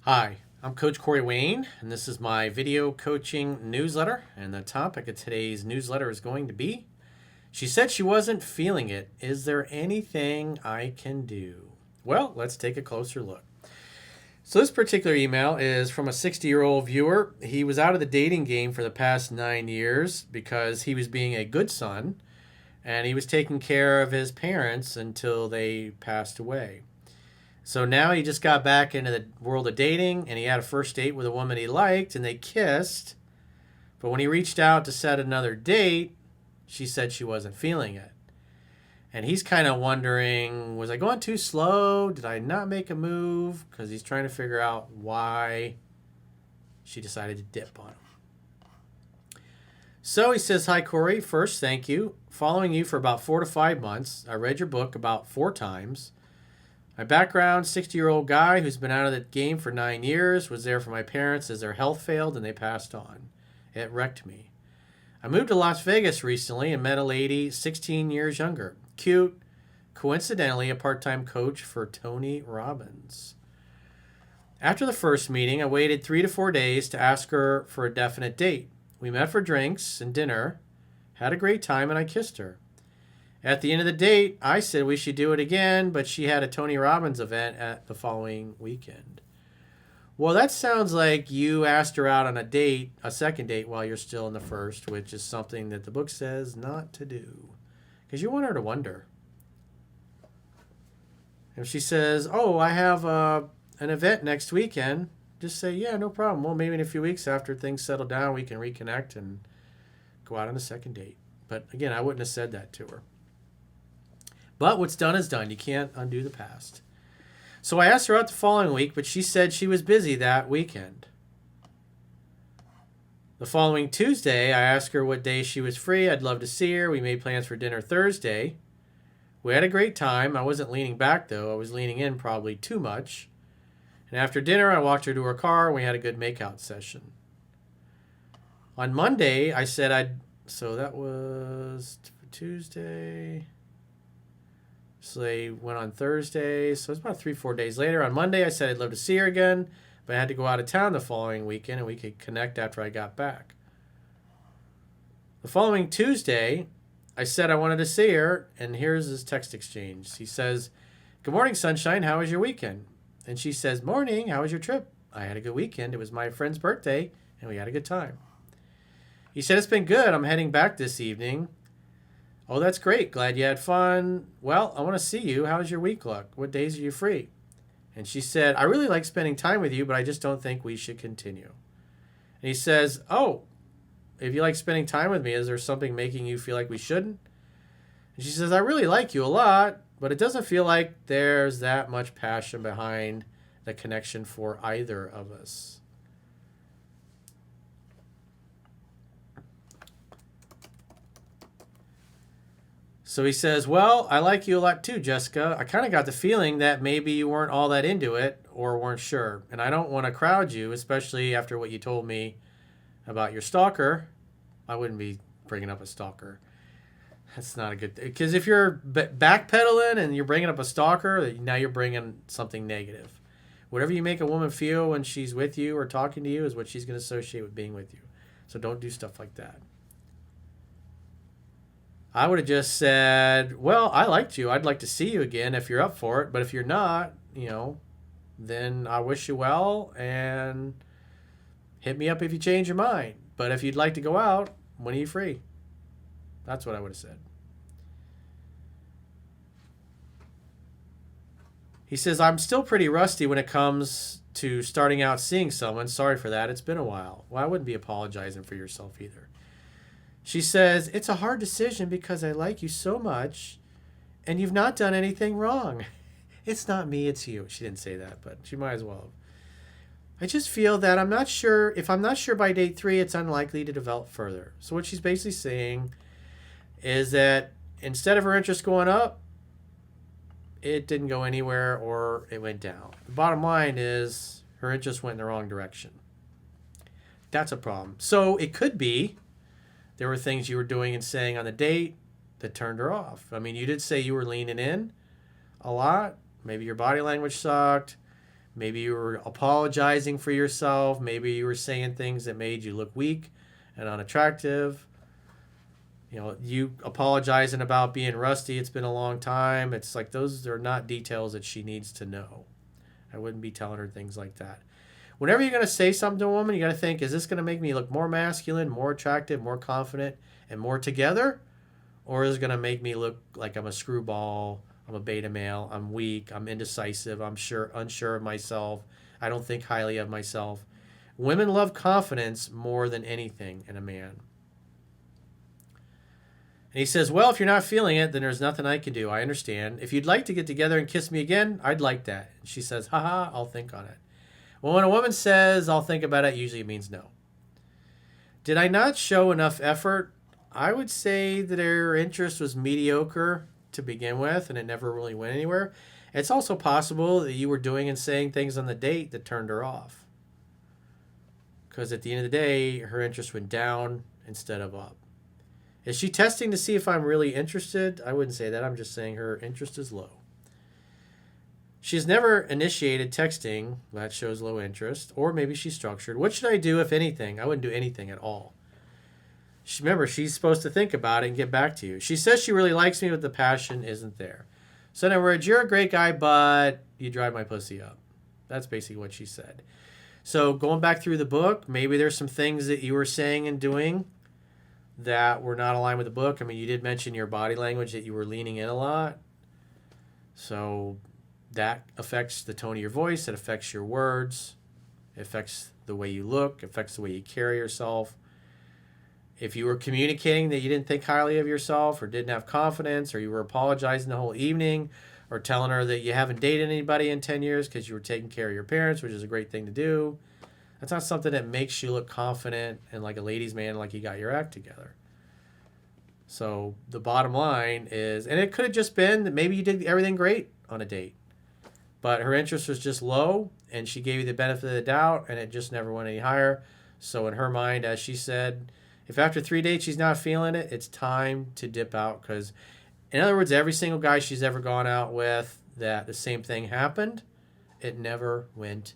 Hi, I'm Coach Corey Wayne, and this is my video coaching newsletter. And the topic of today's newsletter is going to be She said she wasn't feeling it. Is there anything I can do? Well, let's take a closer look. So, this particular email is from a 60-year-old viewer. He was out of the dating game for the past 9 years because he was being a good son and he was taking care of his parents until they passed away. So now he just got back into the world of dating and he had a first date with a woman he liked and they kissed. But when he reached out to set another date, she said she wasn't feeling it. And he's kind of wondering, was I going too slow? Did I not make a move? Because he's trying to figure out why she decided to dip on him. So he says, "Hi, Corey. First, thank you. Following you for about 4 to 5 months. I read your book about 4 times. My background, 60-year-old guy who's been out of the game for 9 years, was there for my parents as their health failed and they passed on. It wrecked me. I moved to Las Vegas recently and met a lady 16 years younger. Cute. Coincidentally, a part-time coach for Tony Robbins. After the first meeting, I waited 3 to 4 days to ask her for a definite date. We met for drinks and dinner, had a great time, and I kissed her. At the end of the date, I said we should do it again, but she had a Tony Robbins event at the following weekend." Well, that sounds like you asked her out on a date, a second date, while you're still in the first, which is something that the book says not to do. Because you want her to wonder. If she says, "Oh, I have an event next weekend," just say, "Yeah, no problem. Well, maybe in a few weeks after things settle down, we can reconnect and go out on a second date." But again, I wouldn't have said that to her. But what's done is done. You can't undo the past. So I asked her out the following week, but she said she was busy that weekend. The following Tuesday, I asked her what day she was free. I'd love to see her. We made plans for dinner Thursday. We had a great time. I wasn't leaning back, though. I was leaning in probably too much. And after dinner, I walked her to her car, and we had a good makeout session. On Monday, I said so that was Tuesday. So they went on Thursday. So it's about 3-4 days later. On Monday, I said I'd love to see her again, but I had to go out of town the following weekend and we could connect after I got back. The following Tuesday, I said I wanted to see her, and here's his text exchange. He says, "Good morning, sunshine. How was your weekend?" And she says, "Morning. How was your trip?" "I had a good weekend. It was my friend's birthday, and we had a good time." He said, "It's been good. I'm heading back this evening." "Oh, that's great. Glad you had fun. Well, I want to see you. How's your week look? What days are you free?" And she said, "I really like spending time with you, but I just don't think we should continue." And he says, "Oh, if you like spending time with me, is there something making you feel like we shouldn't?" And she says, "I really like you a lot, but it doesn't feel like there's that much passion behind the connection for either of us." So he says, "Well, I like you a lot too, Jessica. I kind of got the feeling that maybe you weren't all that into it or weren't sure. And I don't want to crowd you, especially after what you told me about your stalker." I wouldn't be bringing up a stalker. That's not a good thing. Because if you're backpedaling and you're bringing up a stalker, now you're bringing something negative. Whatever you make a woman feel when she's with you or talking to you is what she's going to associate with being with you. So don't do stuff like that. I would have just said, "Well, I liked you. I'd like to see you again if you're up for it. But if you're not, then I wish you well and hit me up if you change your mind. But if you'd like to go out, when are you free?" That's what I would have said. He says, "I'm still pretty rusty when it comes to starting out seeing someone. Sorry for that. It's been a while." Well, I wouldn't be apologizing for yourself either. She says, "It's a hard decision because I like you so much and you've not done anything wrong." It's not me, it's you. She didn't say that, but she might as well have. "I just feel that I'm not sure. If I'm not sure by date 3, it's unlikely to develop further." So what she's basically saying is that instead of her interest going up, it didn't go anywhere or it went down. The bottom line is her interest went in the wrong direction. That's a problem. So it could be there were things you were doing and saying on the date that turned her off. I mean, you did say you were leaning in a lot. Maybe your body language sucked. Maybe you were apologizing for yourself. Maybe you were saying things that made you look weak and unattractive. You know, you apologizing about being rusty. It's been a long time. It's like those are not details that she needs to know. I wouldn't be telling her things like that. Whenever you're going to say something to a woman, you got to think, is this going to make me look more masculine, more attractive, more confident, and more together? Or is it going to make me look like I'm a screwball, I'm a beta male, I'm weak, I'm indecisive, I'm unsure of myself, I don't think highly of myself? Women love confidence more than anything in a man. And he says, well, if you're not feeling it, then there's nothing I can do. I understand. If you'd like to get together and kiss me again, I'd like that. And she says, haha, I'll think on it. Well, when a woman says, I'll think about it, usually it means no. Did I not show enough effort? I would say that her interest was mediocre to begin with, and it never really went anywhere. It's also possible that you were doing and saying things on the date that turned her off. Because at the end of the day, her interest went down instead of up. Is she testing to see if I'm really interested? I wouldn't say that. I'm just saying her interest is low. She's never initiated texting. That shows low interest. Or maybe she's structured. What should I do, if anything? I wouldn't do anything at all. Remember, she's supposed to think about it and get back to you. She says she really likes me, but the passion isn't there. So in other words, you're a great guy, but you drive my pussy up. That's basically what she said. So going back through the book, maybe there's some things that you were saying and doing that were not aligned with the book. I mean, you did mention your body language, that you were leaning in a lot. So that affects the tone of your voice. It affects your words. It affects the way you look. It affects the way you carry yourself. If you were communicating that you didn't think highly of yourself or didn't have confidence, or you were apologizing the whole evening, or telling her that you haven't dated anybody in 10 years because you were taking care of your parents, which is a great thing to do, that's not something that makes you look confident and like a ladies' man, like you got your act together. So the bottom line is, and it could have just been that maybe you did everything great on a date, but her interest was just low, and she gave you the benefit of the doubt, and it just never went any higher. So in her mind, as she said, if after 3 dates she's not feeling it, it's time to dip out. Because, in other words, every single guy she's ever gone out with that the same thing happened, it never went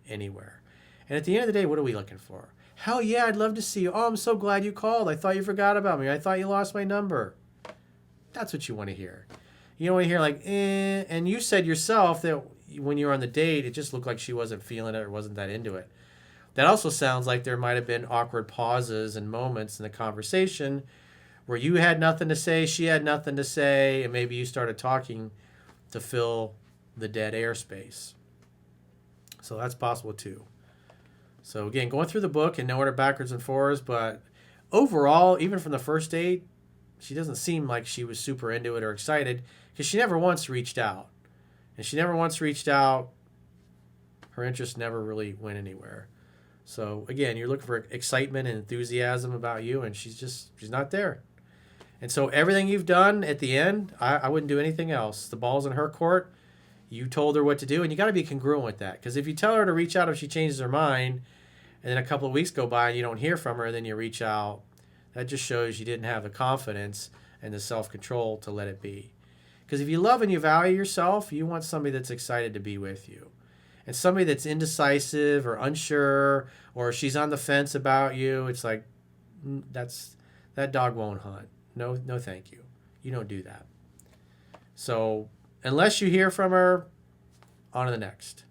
anywhere. And at the end of the day, what are we looking for? Hell yeah, I'd love to see you. Oh, I'm so glad you called. I thought you forgot about me. I thought you lost my number. That's what you want to hear. You don't want to hear like, eh. And you said yourself that when you were on the date, it just looked like she wasn't feeling it or wasn't that into it. That also sounds like there might have been awkward pauses and moments in the conversation where you had nothing to say, she had nothing to say, and maybe you started talking to fill the dead airspace. So that's possible too. So again, going through the book in no order backwards and forwards, but overall, even from the first date, she doesn't seem like she was super into it or excited, because she never once reached out. And she never once reached out. Her interest never really went anywhere. So again, you're looking for excitement and enthusiasm about you, and she's not there. And so everything you've done at the end, I wouldn't do anything else. The ball's in her court. You told her what to do, and you got to be congruent with that. Because if you tell her to reach out if she changes her mind, and then a couple of weeks go by and you don't hear from her, and then you reach out, that just shows you didn't have the confidence and the self-control to let it be. Because if you love and you value yourself, you want somebody that's excited to be with you. And somebody that's indecisive or unsure, or she's on the fence about you, it's like, that dog won't hunt. No, thank you. You don't do that. So unless you hear from her, on to the next.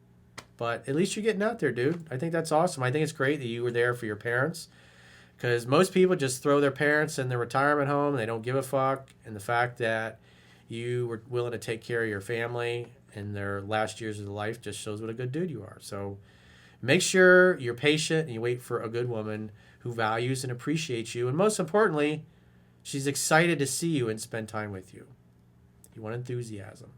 But at least you're getting out there, dude. I think that's awesome. I think it's great that you were there for your parents, because most people just throw their parents in their retirement home and they don't give a fuck. And the fact that you were willing to take care of your family in their last years of life just shows what a good dude you are. So make sure you're patient and you wait for a good woman who values and appreciates you. And most importantly, she's excited to see you and spend time with you. You want enthusiasm.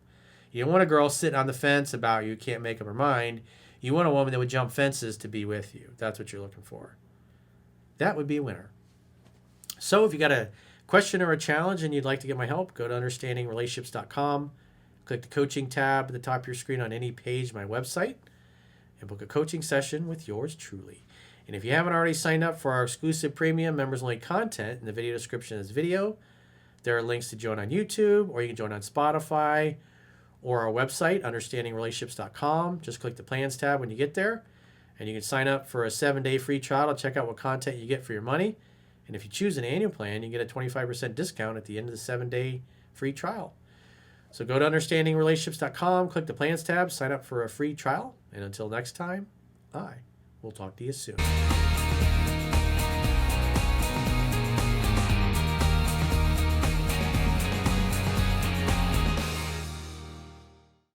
You don't want a girl sitting on the fence about you, can't make up her mind. You want a woman that would jump fences to be with you. That's what you're looking for. That would be a winner. So if you got a question or a challenge and you'd like to get my help, go to understandingrelationships.com. Click the coaching tab at the top of your screen on any page of my website and book a coaching session with yours truly. And if you haven't already signed up for our exclusive premium members-only content in the video description of this video, there are links to join on YouTube, or you can join on Spotify, or our website, understandingrelationships.com. Just click the plans tab when you get there, and you can sign up for a 7-day free trial to check out what content you get for your money. And if you choose an annual plan, you get a 25% discount at the end of the 7-day free trial. So go to understandingrelationships.com, click the plans tab, sign up for a free trial. And until next time, I will talk to you soon.